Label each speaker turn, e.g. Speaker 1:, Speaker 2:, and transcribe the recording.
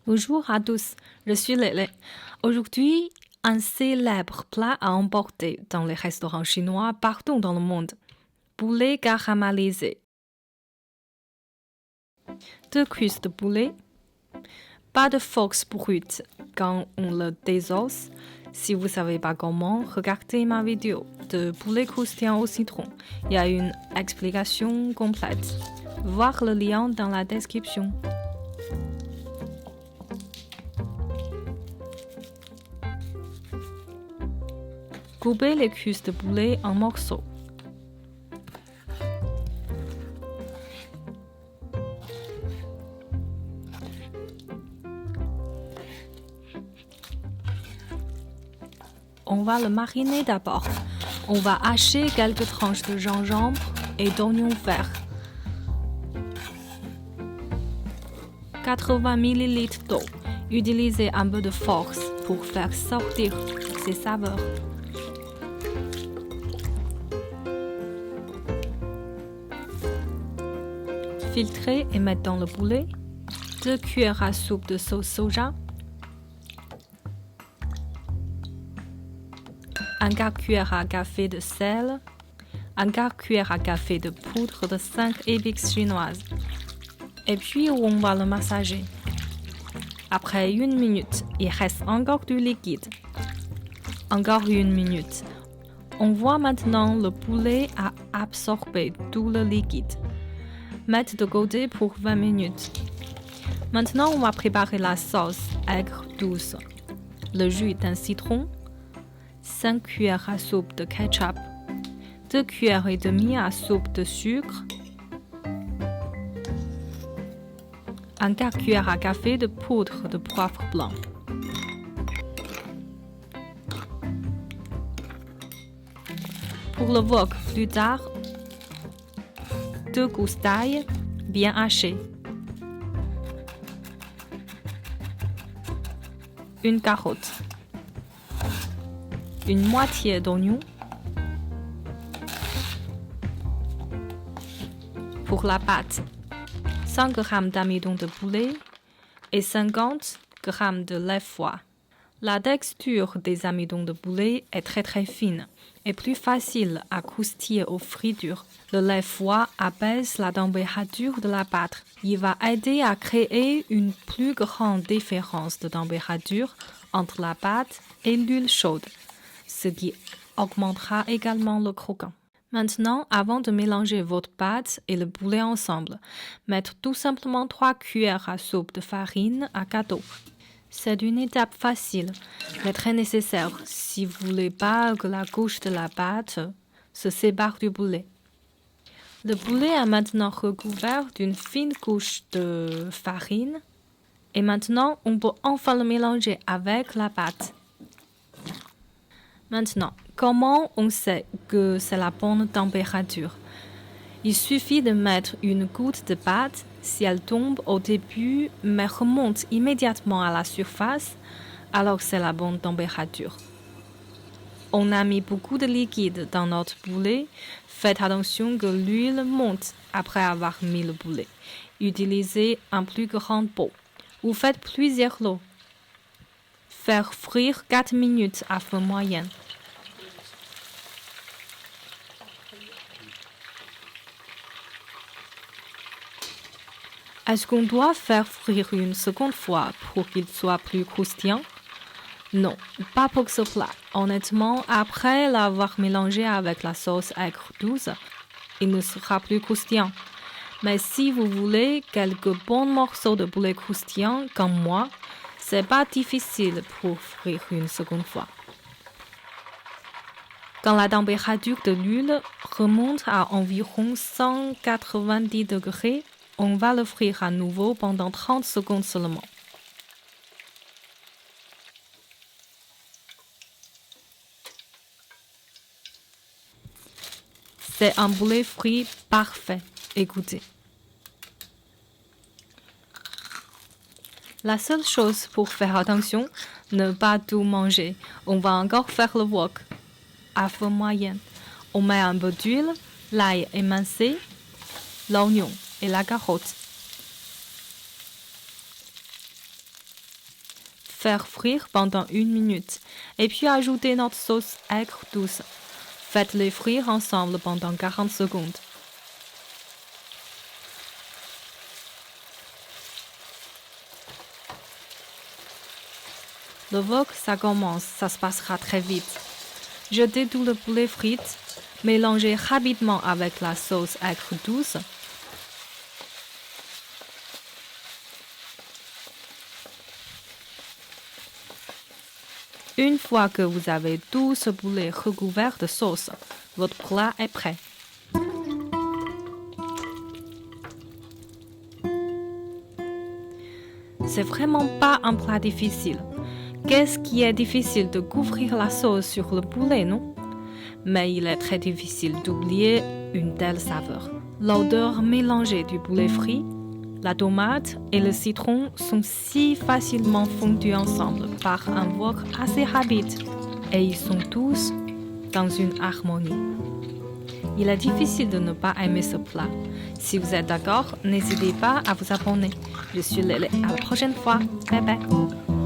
Speaker 1: Bonjour à tous, je suis Lele. Aujourd'hui, un célèbre plat à emporter dans les restaurants chinois partout dans le monde. Poulet caramélisé. 2 cuisses de poulet. Pas de force brute quand on le désosse. Si vous ne savez pas comment, regardez ma vidéo de poulet croustillant au citron. Il y a une explication complète. Voir le lien dans la description. Coupez les cuisses de poulet en morceaux. On va le mariner d'abord. On va hacher quelques tranches de gingembre et d'oignons verts. 80 ml d'eau. Utilisez un peu de force pour faire sortir ces saveurs. Filtrer et mettre dans le poulet. 2 cuillères à soupe de sauce soja. 1 quart cuillère à café de sel, 1 quart cuillère à café de poudre de 5 épices chinoises. Et puis on va le massager. Après 1 minute, il reste encore du liquide. Encore 1 minute. On voit maintenant le poulet a absorbé tout le liquide. Mettre de côté pour 20 minutes. Maintenant, on va préparer la sauce aigre douce. Le jus d'un citron. 5 cuillères à soupe de ketchup, 2 cuillères et demie à soupe de sucre, 1 quart cuillère à café de poudre de poivre blanc. Pour le wok plus tard, 2 gousses d'ail bien hachées, 1 carotte, une moitié d'oignon. Pour la pâte, 100 g d'amidon de poulet et 50 g de lait froid. La texture des amidons de poulet est très fine et plus facile à croustiller aux fritures. Le lait froid abaisse la température de la pâte. Il va aider à créer une plus grande différence de température entre la pâte et l'huile chaude, ce qui augmentera également le croquant. Maintenant, avant de mélanger votre pâte et le poulet ensemble, mettre tout simplement 3 cuillères à soupe de farine à gâteau. C'est une étape facile, mais très nécessaire si vous voulez pas que la couche de la pâte se sépare du poulet. Le poulet est maintenant recouvert d'une fine couche de farine et maintenant on peut enfin le mélanger avec la pâte. Maintenant, comment on sait que c'est la bonne température? Il suffit de mettre une goutte de pâte. Si elle tombe au début mais remonte immédiatement à la surface, alors c'est la bonne température. On a mis beaucoup de liquide dans notre poulet. Faites attention que l'huile monte après avoir mis le poulet. Utilisez un plus grand pot. Ou faites plusieurs lots. Faire frire 4 minutes à feu moyen. Est-ce qu'on doit faire frire une seconde fois pour qu'il soit plus croustillant? Non, pas pour ce plat. Honnêtement, après l'avoir mélangé avec la sauce aigre douce, il ne sera plus croustillant. Mais si vous voulez quelques bons morceaux de poulet croustillant comme moi, c'est pas difficile pour frire une seconde fois. Quand la température de l'huile remonte à environ 190 degrés, on va le frire à nouveau pendant 30 secondes seulement. C'est un poulet frit parfait. Écoutez. La seule chose pour faire attention, ne pas tout manger. On va encore faire le wok à feu moyen. On met un peu d'huile, l'ail émincé, l'oignon et la carotte. Faire frire pendant 1 minute et puis ajouter notre sauce aigre douce. Faites-les frire ensemble pendant 40 secondes. Le wok, ça commence, ça se passera très vite. Jetez tout le poulet frites, mélangez rapidement avec la sauce aigre douce. Une fois que vous avez tout ce poulet recouvert de sauce, votre plat est prêt. C'est vraiment pas un plat difficile. Qu'est-ce qui est difficile de couvrir la sauce sur le poulet, non? Mais il est très difficile d'oublier une telle saveur. L'odeur mélangée du poulet frit, la tomate et le citron sont si facilement fondus ensemble par un wok assez rapide et ils sont tous dans une harmonie. Il est difficile de ne pas aimer ce plat. Si vous êtes d'accord, n'hésitez pas à vous abonner. Je suis Lele. À la prochaine fois. Bye bye.